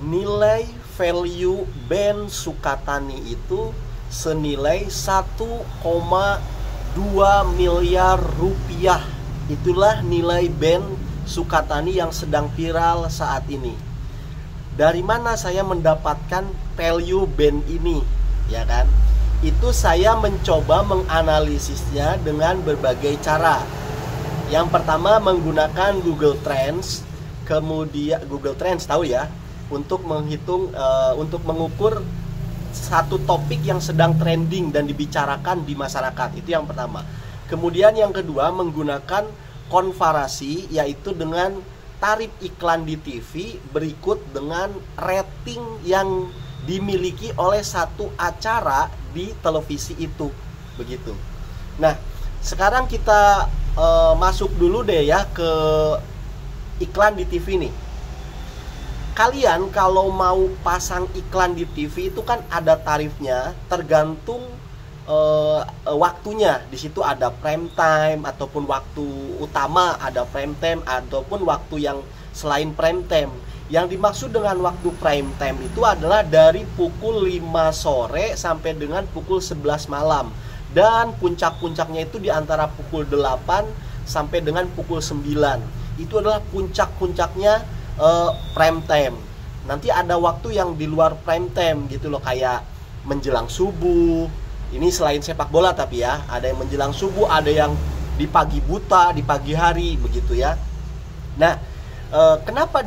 nilai value band Sukatani itu senilai 1,2 miliar rupiah. Itulah nilai band Sukatani yang sedang viral saat ini. Dari mana saya mendapatkan value band ini, ya kan? Itu saya mencoba menganalisisnya dengan berbagai cara. Yang pertama menggunakan Google Trends, kemudian Google Trends tahu ya, untuk menghitung, untuk mengukur satu topik yang sedang trending dan dibicarakan di masyarakat. Itu yang pertama. Kemudian yang kedua menggunakan konvarasi, yaitu dengan tarif iklan di TV berikut dengan rating yang dimiliki oleh satu acara di televisi itu, begitu. Nah, sekarang kita masuk dulu deh ya ke iklan di TV nih. Kalian kalau mau pasang iklan di TV itu kan ada tarifnya, tergantung waktunya. Di situ ada prime time ataupun waktu utama, ada prime time ataupun waktu yang selain prime time. Yang dimaksud dengan waktu prime time itu adalah dari pukul 5 sore sampai dengan pukul 11 malam. Dan puncak-puncaknya itu di antara pukul 8 sampai dengan pukul 9. Itu adalah puncak-puncaknya prime time. Nanti ada waktu yang di luar prime time gitu loh, kayak menjelang subuh. Ini selain sepak bola tapi ya, ada yang menjelang subuh, ada yang di pagi buta, di pagi hari, begitu ya. Nah, kenapa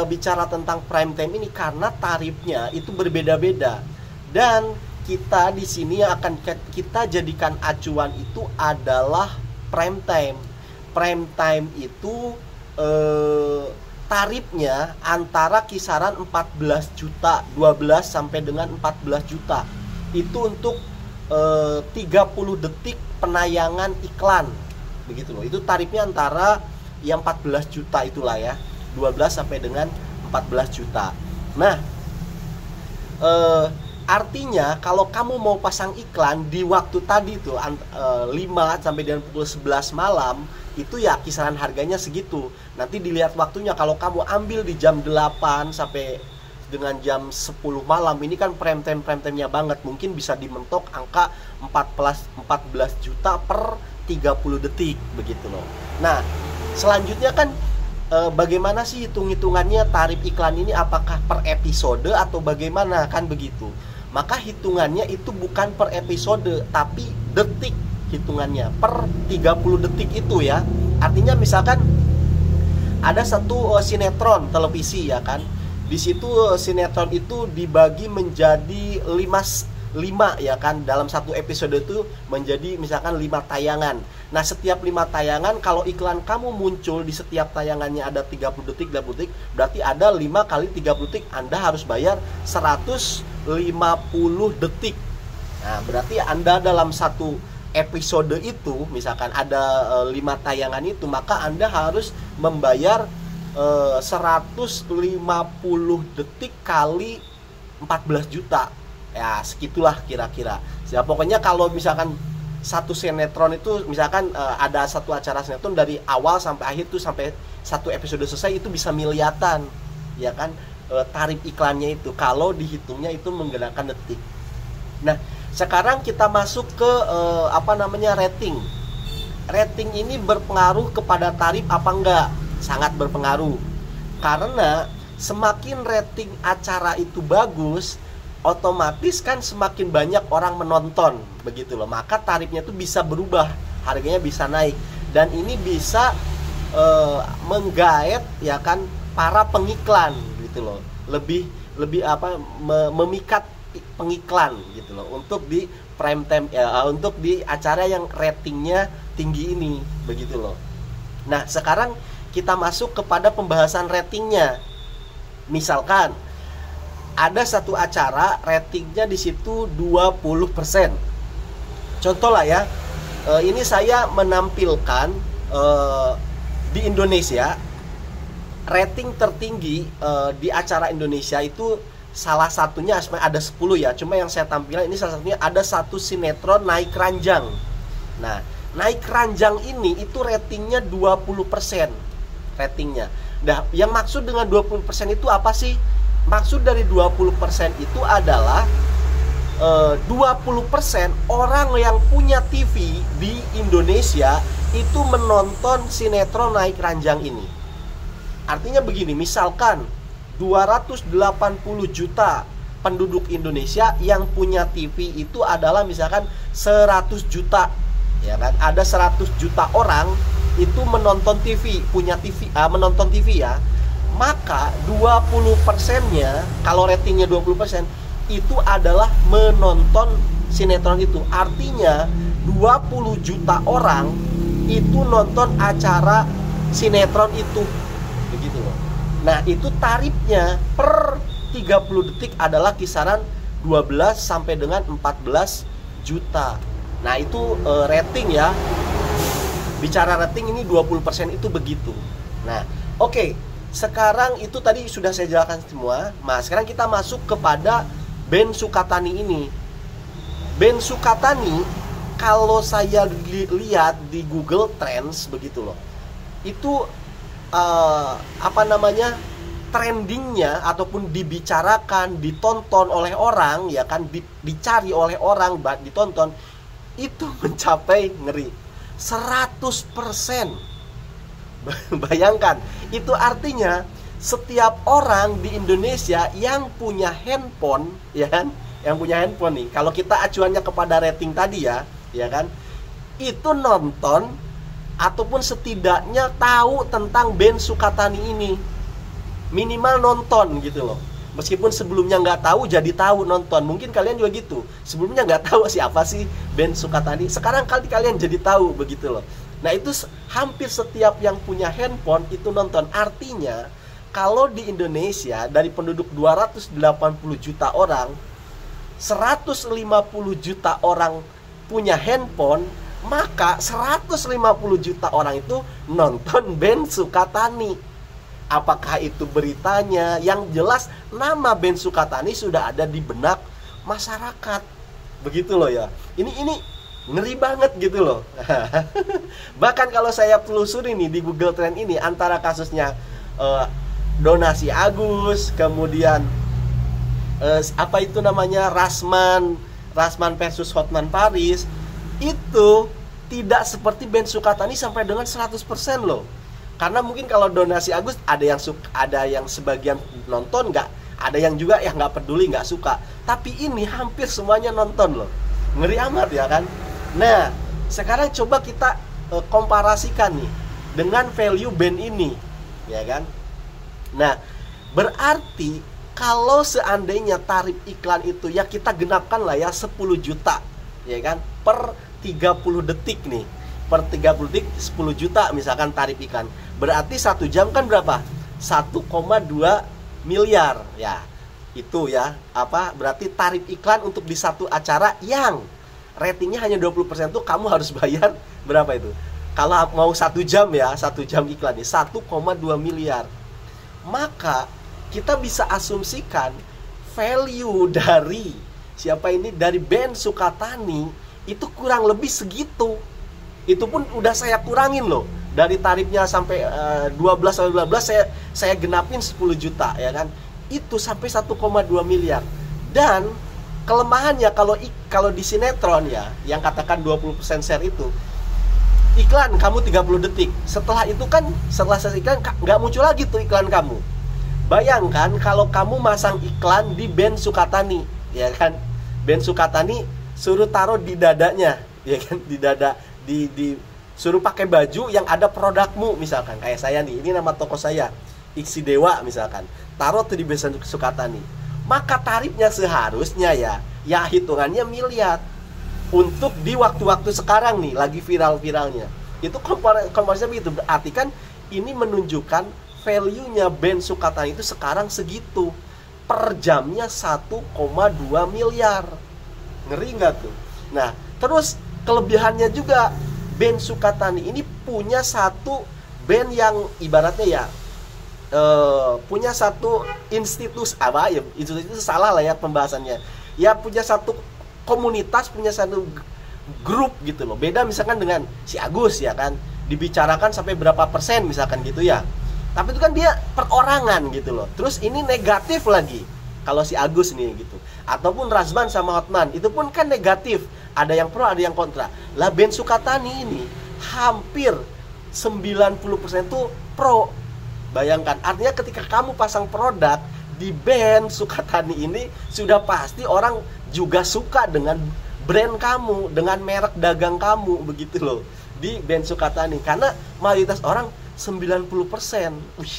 bicara tentang prime time ini? Karena tarifnya itu berbeda-beda. Dan kita di sini yang akan kita jadikan acuan itu adalah prime time. Prime time itu tarifnya antara kisaran 14 juta, 12 sampai dengan 14 juta. Itu untuk 30 detik penayangan iklan, begitu loh. Itu tarifnya antara yang 14 juta itulah ya, 12 sampai dengan 14 juta. Nah, artinya kalau kamu mau pasang iklan di waktu tadi tuh 5 sampai dengan pukul 11 malam, itu ya kisaran harganya segitu. Nanti dilihat waktunya, kalau kamu ambil di jam 8 sampai dengan jam 10 malam, ini kan prime time-nya banget, mungkin bisa dimentok angka 14 juta per 30 detik, begitu loh. Nah, selanjutnya kan bagaimana sih hitung-hitungannya tarif iklan ini, apakah per episode atau bagaimana, kan begitu. Maka hitungannya itu bukan per episode, tapi detik hitungannya, per 30 detik itu ya. Artinya misalkan ada satu sinetron televisi ya kan, di situ sinetron itu dibagi menjadi 5 ya kan. Dalam satu episode itu menjadi misalkan 5 tayangan. Nah, setiap 5 tayangan, kalau iklan kamu muncul di setiap tayangannya ada 30 detik, berarti ada 5 kali 30 detik, Anda harus bayar 150 detik. Nah, berarti Anda dalam satu episode itu, misalkan ada 5 tayangan itu, maka Anda harus membayar 150 detik kali 14 juta. Ya, segitulah kira-kira. Ya, pokoknya kalau misalkan satu sinetron itu, misalkan ada satu acara sinetron dari awal sampai akhir tuh, sampai satu episode selesai, itu bisa miliatan, ya kan, tarif iklannya itu kalau dihitungnya itu menggunakan detik. Nah, sekarang kita masuk ke rating. Rating ini berpengaruh kepada tarif apa enggak? Sangat berpengaruh. Karena semakin rating acara itu bagus, otomatis kan semakin banyak orang menonton, begitu loh. Maka tarifnya itu bisa berubah, harganya bisa naik. Dan ini bisa menggaet ya kan para pengiklan, gitu loh. Lebih memikat pengiklan gitu loh, untuk di prime time untuk di acara yang ratingnya tinggi ini, begitu loh. Nah, sekarang kita masuk kepada pembahasan ratingnya. Misalkan ada satu acara ratingnya di situ 20%. Contoh lah ya, ini saya menampilkan di Indonesia rating tertinggi di acara Indonesia itu, salah satunya ada 10 ya, cuma yang saya tampilkan ini salah satunya, ada satu sinetron Naik Ranjang. Nah, Naik Ranjang ini itu ratingnya 20% ratingnya. Nah, yang maksud dengan 20% itu apa sih? maksud dari 20% itu adalah 20% orang yang punya TV di Indonesia itu menonton sinetron Naik Ranjang ini. Artinya begini, misalkan 280 juta penduduk Indonesia yang punya TV itu adalah misalkan 100 juta, ya kan? Ada 100 juta orang itu menonton TV, punya TV, menonton TV ya. Maka 20%-nya, kalau ratingnya 20%, itu adalah menonton sinetron itu. Artinya 20 juta orang itu nonton acara sinetron itu. Begitu loh. Nah, itu tarifnya per 30 detik adalah kisaran 12 sampai dengan 14 juta. Nah, itu rating ya. Bicara rating ini 20% itu begitu. Nah, oke. Sekarang itu tadi sudah saya jelaskan semua. Nah, sekarang kita masuk kepada Ben Sukatani ini. Ben Sukatani, kalau saya lihat di Google Trends begitu loh, itu trendingnya ataupun dibicarakan, ditonton oleh orang, ya kan, dicari oleh orang, ditonton, itu mencapai ngeri 100%. Bayangkan, itu artinya setiap orang di Indonesia yang punya handphone, ya kan, yang punya handphone nih, kalau kita acuannya kepada rating tadi ya kan, itu nonton ataupun setidaknya tahu tentang Ben Sukatani ini, minimal nonton gitu loh. Meskipun sebelumnya nggak tahu, jadi tahu nonton. Mungkin kalian juga gitu, sebelumnya nggak tahu siapa sih Ben Sukatani, sekarang kalian jadi tahu begitu loh. Nah, itu hampir setiap yang punya handphone itu nonton. Artinya kalau di Indonesia dari penduduk 280 juta orang, 150 juta orang punya handphone, maka 150 juta orang itu nonton Ben Sukatani. Apakah itu beritanya? Yang jelas nama Ben Sukatani sudah ada di benak masyarakat. Begitu loh ya. Ini ngeri banget gitu loh. Bahkan kalau saya telusuri nih di Google Trend ini, antara kasusnya Donasi Agus, kemudian apa itu namanya, Rasman versus Hotman Paris, itu tidak seperti Ben Sukatani sampai dengan 100% loh. Karena mungkin kalau Donasi Agus ada yang sebagian nonton, ada yang juga yang nggak peduli, nggak suka. Tapi ini hampir semuanya nonton loh. Ngeri amat ya kan. Nah, sekarang coba kita komparasikan nih dengan value band ini, ya kan. Nah, berarti kalau seandainya tarif iklan itu ya kita genapkan lah ya 10 juta, ya kan, per 30 detik nih. Per 30 detik 10 juta misalkan tarif iklan. Berarti 1 jam kan berapa? 1,2 miliar ya. Itu ya, berarti tarif iklan untuk di satu acara yang ratingnya hanya 20% tuh kamu harus bayar berapa itu? Kalau mau 1 jam ya, 1 jam iklan nih 1,2 miliar. Maka kita bisa asumsikan value dari dari Ben Sukatani itu kurang lebih segitu. Itu pun udah saya kurangin loh. Dari tarifnya sampai 12 saya genapin 10 juta ya kan. Itu sampai 1,2 miliar. Dan kelemahannya kalau di sinetron ya, yang katakan 20% share itu, iklan kamu 30 detik. Setelah itu kan, setelah selesai iklan nggak muncul lagi tuh iklan kamu. Bayangkan kalau kamu masang iklan di Ben Sukatani, ya kan? Ben Sukatani suruh taruh di dadanya, ya kan? Di dada, suruh pakai baju yang ada produkmu, misalkan kayak saya nih, ini nama toko saya, Iksi Dewa misalkan. Taruh tuh di Ben Sukatani. Maka tarifnya seharusnya ya hitungannya miliar. Untuk di waktu-waktu sekarang nih, lagi viral-viralnya. Itu komparasinya begitu. Berarti kan ini menunjukkan value-nya Ben Sukatani itu sekarang segitu. Per jamnya 1,2 miliar. Ngeri nggak tuh? Nah, terus kelebihannya juga, Ben Sukatani ini punya satu band yang ibaratnya ya, punya satu institusi, institusi itu salah lah ya pembahasannya. Ya punya satu komunitas, punya satu grup gitu loh. Beda misalkan dengan si Agus ya kan, dibicarakan sampai berapa persen misalkan gitu ya. Tapi itu kan dia perorangan gitu loh. Terus ini negatif lagi kalau si Agus nih gitu. Ataupun Razman sama Hotman, itu pun kan negatif. Ada yang pro, ada yang kontra. Lah Ben Sukatani ini hampir 90% tuh pro. Bayangkan, artinya ketika kamu pasang produk di Ben Sukatani ini, sudah pasti orang juga suka dengan brand kamu, dengan merek dagang kamu, begitu loh, di Ben Sukatani. Karena mayoritas orang 90%. Wih.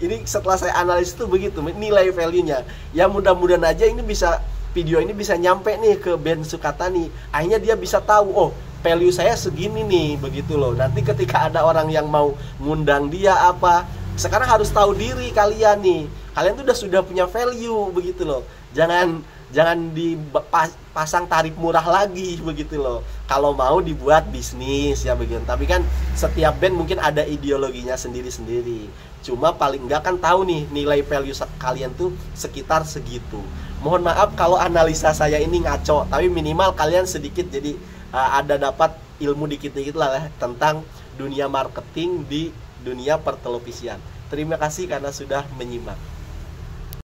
Ini setelah saya analisis itu begitu nilai value-nya. Ya mudah-mudahan aja ini bisa, video ini bisa nyampe nih ke Ben Sukatani. Akhirnya dia bisa tahu, oh value saya segini nih, begitu loh. Nanti ketika ada orang yang mau ngundang dia apa, sekarang harus tahu diri kalian nih. Kalian tuh sudah punya value, begitu loh. Jangan dipasang tarif murah lagi, begitu loh. Kalau mau dibuat bisnis ya begitu. Tapi kan setiap band mungkin ada ideologinya sendiri-sendiri. Cuma paling enggak kan tahu nih nilai value kalian tuh sekitar segitu. Mohon maaf kalau analisa saya ini ngaco, tapi minimal kalian sedikit jadi ada dapat ilmu dikit-dikit lah tentang dunia marketing di dunia pertelevisian. Terima kasih karena sudah menyimak.